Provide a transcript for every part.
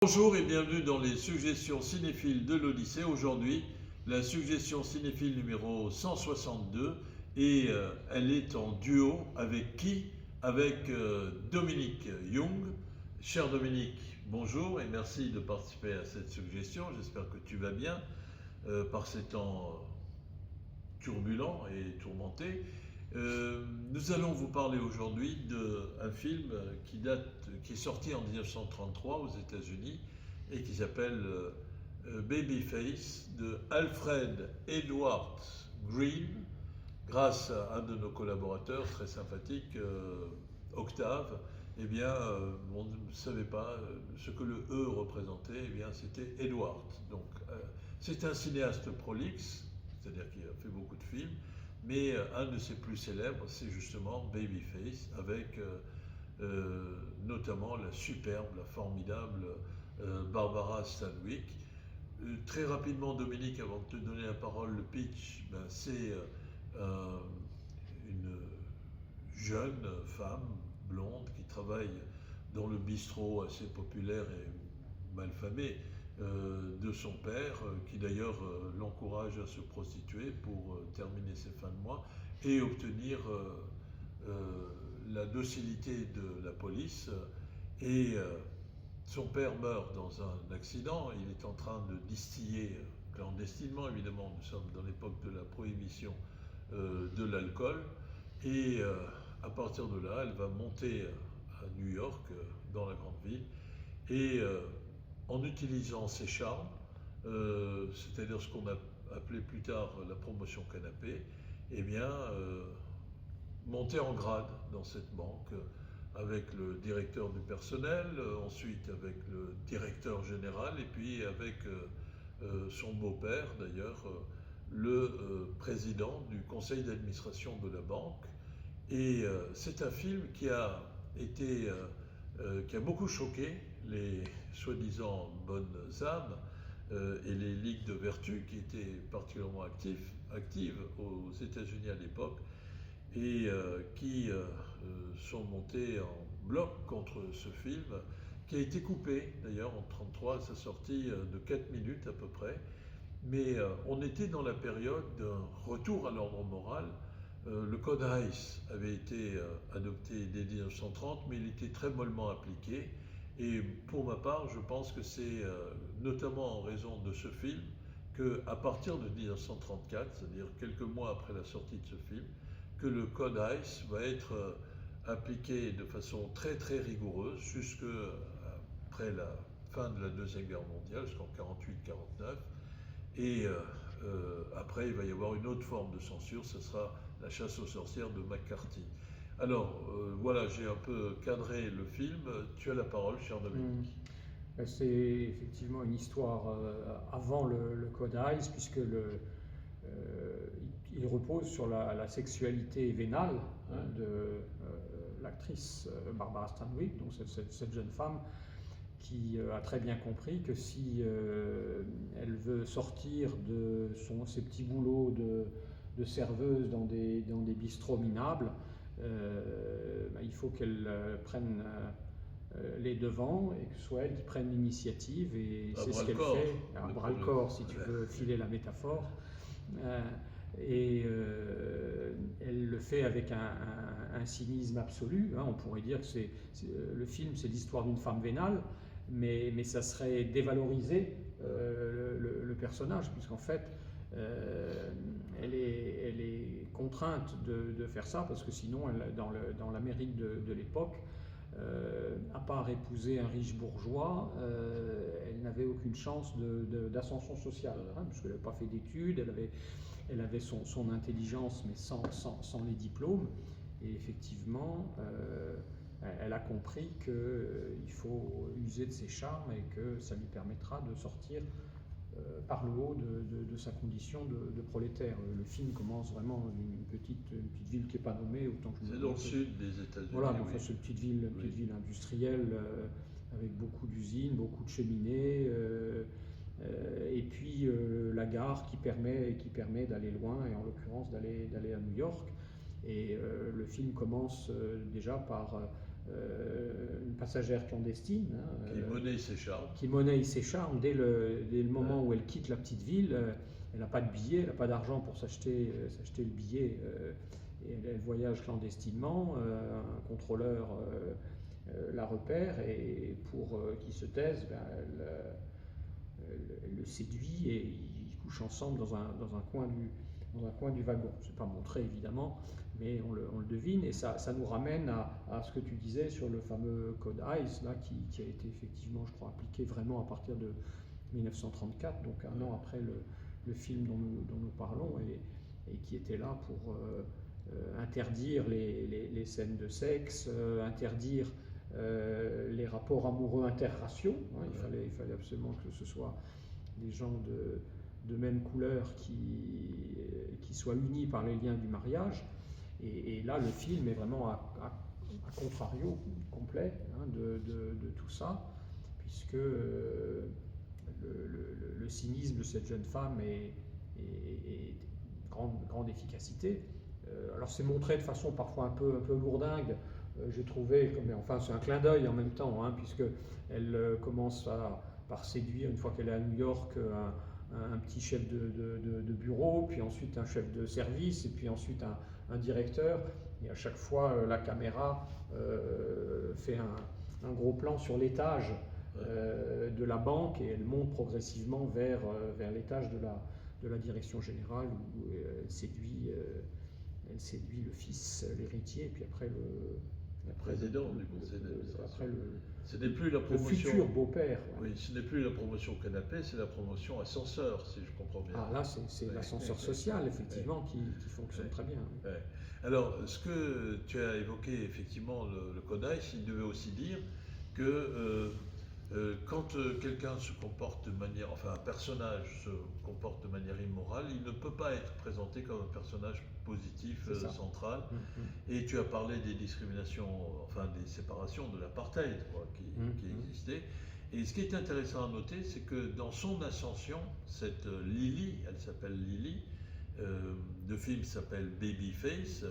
Bonjour et bienvenue dans les suggestions cinéphiles de l'Odyssée. Aujourd'hui, la suggestion cinéphile numéro 162 et elle est en duo avec qui? Avec Dominique Young. Cher Dominique, bonjour et merci de participer à cette suggestion. J'espère que tu vas bien par ces temps turbulents et tourmentés. Nous allons vous parler aujourd'hui d'un film qui est sorti en 1933 aux États-Unis et qui s'appelle Babyface de Alfred Edward Green, grâce à un de nos collaborateurs très sympathique, Octave. Eh bien, on ne savait pas ce que le E représentait, eh bien, c'était Edward. Donc, c'est un cinéaste prolixe, c'est-à-dire qu'il a fait beaucoup de films, mais un de ses plus célèbres, c'est justement Babyface, avec notamment la superbe, la formidable Barbara Stanwyck. Très rapidement, Dominique, avant de te donner la parole, le pitch, c'est une jeune femme blonde qui travaille dans le bistrot assez populaire et malfamé de son père, qui d'ailleurs l'encourage à se prostituer pour terminer ses fins de mois et obtenir la docilité de la police. Et son père meurt dans un accident. Il est en train de distiller clandestinement, évidemment, nous sommes dans l'époque de la prohibition de l'alcool. Et à partir de là, elle va monter à New York, dans la grande ville, et en utilisant ses charmes, c'est-à-dire ce qu'on a appelé plus tard la promotion canapé, eh bien, monter en grade dans cette banque avec le directeur du personnel, ensuite avec le directeur général, et puis avec son beau-père d'ailleurs, le président du conseil d'administration de la banque. Et c'est un film qui a beaucoup choqué les soi-disant bonnes âmes et les ligues de vertu qui étaient particulièrement actives aux États-Unis à l'époque et qui sont montées en bloc contre ce film, qui a été coupé d'ailleurs en 1933 à sa sortie de 4 minutes à peu près. Mais on était dans la période d'un retour à l'ordre moral. Le code Hays avait été adopté dès 1930, mais il était très mollement appliqué. Et pour ma part, je pense que c'est notamment en raison de ce film qu'à partir de 1934, c'est-à-dire quelques mois après la sortie de ce film, que le code Hays va être appliqué de façon très très rigoureuse jusqu'après la fin de la Deuxième Guerre mondiale, jusqu'en 48-49. Et après, il va y avoir une autre forme de censure, ce sera la chasse aux sorcières de McCarthy. Alors, voilà, j'ai un peu cadré le film. Tu as la parole, cher Dominique. C'est effectivement une histoire avant le Code Hays, puisque il repose sur la sexualité vénale de l'actrice Barbara Stanwyck, donc cette jeune femme qui a très bien compris que si elle veut sortir de ses petits boulots de serveuse dans des bistrots minables, il faut qu'elle prenne les devants et que ce soit elle qui prenne l'initiative, et c'est ce qu'elle fait, à bras le corps si tu veux filer la métaphore. Et elle le fait avec un cynisme absolu. On pourrait dire que le film, c'est l'histoire d'une femme vénale, mais ça serait dévaloriser le personnage, puisqu'en fait, elle est contrainte de faire ça, parce que sinon, dans l'Amérique de l'époque, à part épouser un riche bourgeois, elle n'avait aucune chance d'ascension sociale, puisqu'elle n'avait pas fait d'études, elle avait son intelligence, mais sans les diplômes. Et effectivement, elle a compris qu'il faut user de ses charmes et que ça lui permettra de sortir par le haut de sa condition de prolétaire. Le film commence vraiment dans une petite ville qui n'est pas nommée, autant que je me C'est dans le sud des États-Unis. Voilà, donc c'est une petite ville industrielle avec beaucoup d'usines, beaucoup de cheminées, et puis la gare qui permet d'aller loin, et en l'occurrence d'aller à New York. Et le film commence déjà par une passagère clandestine. Qui monnaie ses charmes. Qui monnaie ses charmes dès le moment où elle quitte la petite ville. Elle n'a pas de billet, elle n'a pas d'argent pour s'acheter le billet. Et elle voyage clandestinement. Un contrôleur la repère et pour qu'il se taise, elle le séduit et ils couchent ensemble dans un coin du wagon. Ce n'est pas montré évidemment, mais on le devine et ça nous ramène à ce que tu disais sur le fameux code ICE là, qui a été effectivement, je crois, appliqué vraiment à partir de 1934, donc un an après le film dont nous parlons et qui était là pour interdire les scènes de sexe, interdire les rapports amoureux interraciaux. Hein, il fallait absolument que ce soit des gens de même couleur qui soient unis par les liens du mariage. Et là, le film est vraiment à contrario complet hein, de tout ça, puisque le cynisme de cette jeune femme est grande efficacité. Alors c'est montré de façon parfois un peu lourdingue. J'ai trouvé, enfin c'est un clin d'œil en même temps, hein, puisqu'elle commence par séduire, une fois qu'elle est à New York, un petit chef de bureau, puis ensuite un chef de service, et puis ensuite un directeur. Et à chaque fois, la caméra fait un gros plan sur l'étage de la banque, et elle monte progressivement vers l'étage de la direction générale, où elle séduit le fils, l'héritier, et puis après le président du conseil d'administration. Ce n'est plus la promotion. Le futur beau-père. Ouais. Oui, ce n'est plus la promotion canapé, c'est la promotion ascenseur, si je comprends bien. Ah là, c'est l'ascenseur social, effectivement, qui fonctionne très bien. Ouais. Alors, ce que tu as évoqué, effectivement, le code ICE, il devait aussi dire que quand quelqu'un se comporte de manière, enfin un personnage se comporte de manière immorale, il ne peut pas être présenté comme un personnage positif central. Et tu as parlé des discriminations, enfin des séparations de l'apartheid qui existaient. Et ce qui est intéressant à noter, c'est que dans son ascension, cette Lily, elle s'appelle Lily, le film s'appelle Babyface,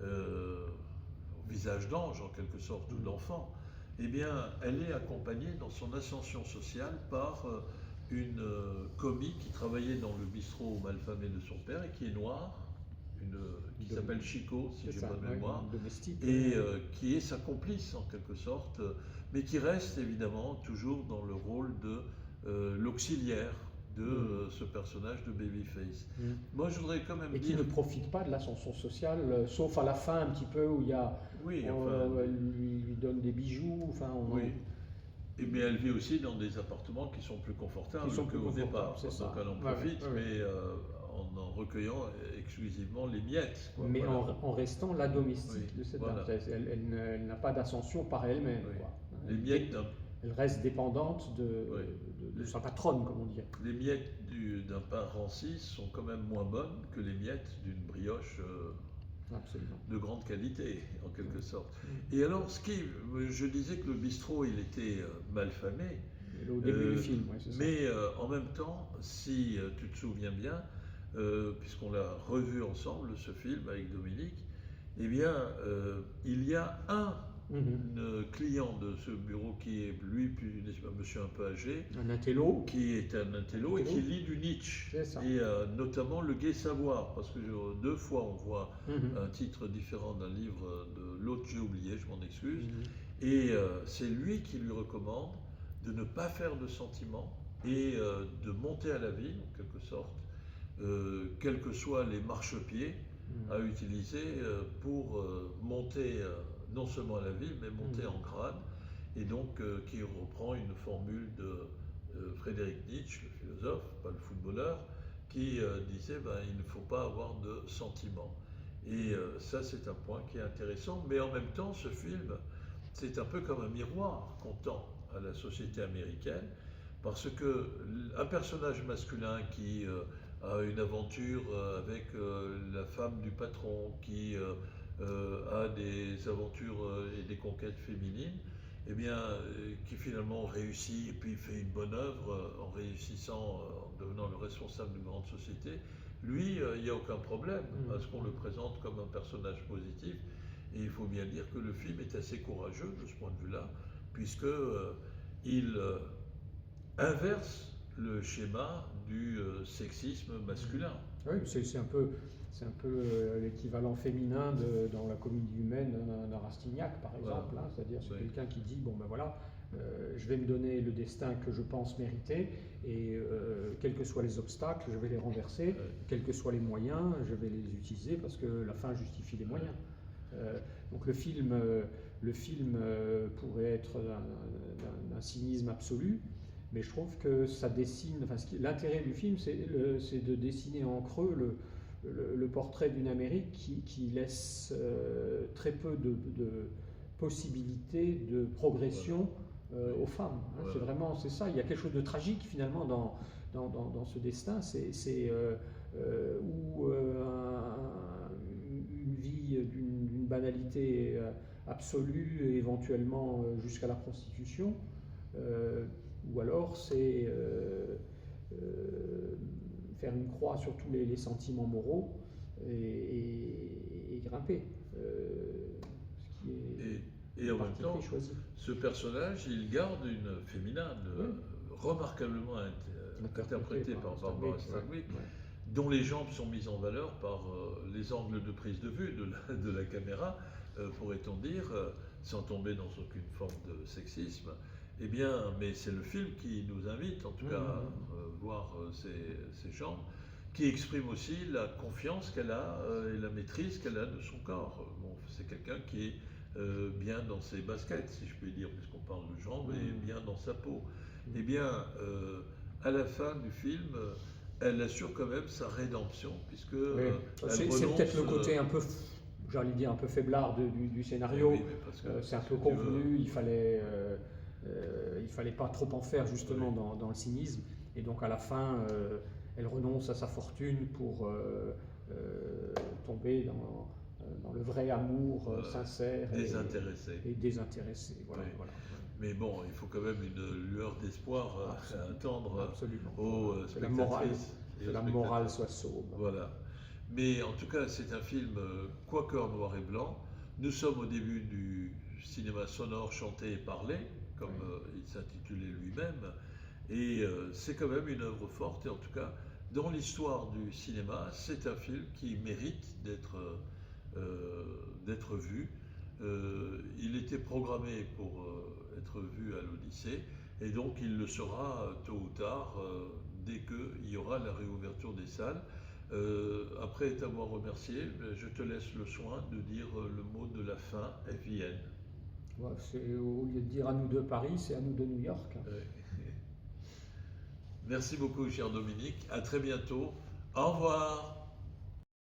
au visage d'ange en quelque sorte, ou d'enfant. Eh bien, elle est accompagnée dans son ascension sociale par une commis qui travaillait dans le bistrot malfamé de son père et qui est noire, qui s'appelle Chico, si j'ai bonne mémoire, et qui est sa complice en quelque sorte, mais qui reste évidemment toujours dans le rôle de l'auxiliaire de ce personnage de Babyface. Moi, je voudrais quand même dire... Et qui ne profite pas de l'ascension sociale, sauf à la fin un petit peu où il y a... Oui, elle lui donne des bijoux, enfin... Oui. Et bien elle vit aussi dans des appartements qui sont plus confortables qu'au départ. Donc elle en profite, mais en recueillant exclusivement les miettes. Quoi, mais en restant la domestique de cette dame. Elle n'a pas d'ascension par elle-même. Les miettes elle reste dépendante de sa patronne, comme on dit. Les miettes d'un pain ranci sont quand même moins bonnes que les miettes d'une brioche de grande qualité, en quelque sorte. Et alors, je disais que le bistrot, il était malfamé. Au début du film, c'est ça. Mais en même temps, si tu te souviens bien, puisqu'on l'a revu ensemble, ce film, avec Dominique, eh bien, il y a un client de ce bureau qui est, lui, un monsieur un peu âgé. Un intello. Qui est un intello et qui lit du Nietzsche. Et notamment Le Gai Savoir, parce que 2 fois on voit un titre différent d'un livre de l'autre, j'ai oublié, je m'en excuse. Et c'est lui qui lui recommande de ne pas faire de sentiments et de monter à la ville, en quelque sorte, quels que soient les marchepieds à utiliser pour monter non seulement à la ville, mais monter en grade, et donc qui reprend une formule de Frédéric Nietzsche, le philosophe, pas le footballeur, qui disait il ne faut pas avoir de sentiments. Et ça, c'est un point qui est intéressant, mais en même temps, ce film, c'est un peu comme un miroir qu'on tend à la société américaine, parce qu'un personnage masculin qui a une aventure avec la femme du patron, qui a des aventures et des conquêtes féminines, eh bien, qui finalement réussit et puis fait une bonne œuvre en réussissant, en devenant le responsable d'une grande société, lui, il n'y a aucun problème à ce qu'on le présente comme un personnage positif. Et il faut bien dire que le film est assez courageux de ce point de vue-là, puisque il inverse le schéma du sexisme masculin. Oui, c'est un peu l'équivalent féminin dans la comédie humaine d'un Rastignac, par exemple. Voilà. Hein, c'est-à-dire c'est Oui. quelqu'un qui dit, bon ben voilà, je vais me donner le destin que je pense mériter, et quels que soient les obstacles, je vais les renverser, quels que soient les moyens, je vais les utiliser, parce que la fin justifie les moyens. Donc le film pourrait être d'un cynisme absolu, mais je trouve que ça dessine, enfin, l'intérêt du film, c'est de dessiner en creux le portrait d'une Amérique qui laisse très peu de possibilités de progression aux femmes. Hein. Voilà. C'est vraiment, c'est ça, il y a quelque chose de tragique finalement dans ce destin, où une vie d'une banalité absolue, et éventuellement jusqu'à la prostitution, ou alors c'est faire une croix sur tous les sentiments moraux et grimper. Ce qui est Et en même temps, choisi. ce personnage, il garde une féminine remarquablement interprétée par Barbara Stanwyck, dont les jambes sont mises en valeur par les angles de prise de vue de la caméra, pourrait-on dire, sans tomber dans aucune forme de sexisme. Eh bien, mais c'est le film qui nous invite, en tout cas, à voir ces jambes, qui exprime aussi la confiance qu'elle a et la maîtrise qu'elle a de son corps. Bon, c'est quelqu'un qui est bien dans ses baskets, si je puis dire, puisqu'on parle de jambes, et bien dans sa peau. Eh bien, à la fin du film, elle assure quand même sa rédemption, puisque c'est peut-être le côté un peu, j'allais dire, un peu faiblard du scénario. Oui, c'est un peu convenu, il fallait pas trop en faire justement dans le cynisme, et donc à la fin, elle renonce à sa fortune pour tomber dans le vrai amour sincère et désintéressé. Voilà, oui. voilà. Mais bon, il faut quand même une lueur d'espoir à attendre aux spectatrices. Que la morale soit sauve. Voilà. Mais en tout cas, c'est un film quoique en noir et blanc. Nous sommes au début du cinéma sonore, chanté et parlé, comme il s'intitulait lui-même. Et c'est quand même une œuvre forte. Et en tout cas, dans l'histoire du cinéma, c'est un film qui mérite d'être vu. Il était programmé pour être vu à l'Odyssée, et donc il le sera tôt ou tard, dès qu'il y aura la réouverture des salles. Après t'avoir remercié, je te laisse le soin de dire le mot de la fin à Vienne. Ouais, au lieu de dire à nous de Paris, c'est à nous de New York. Merci beaucoup, cher Dominique. À très bientôt. Au revoir.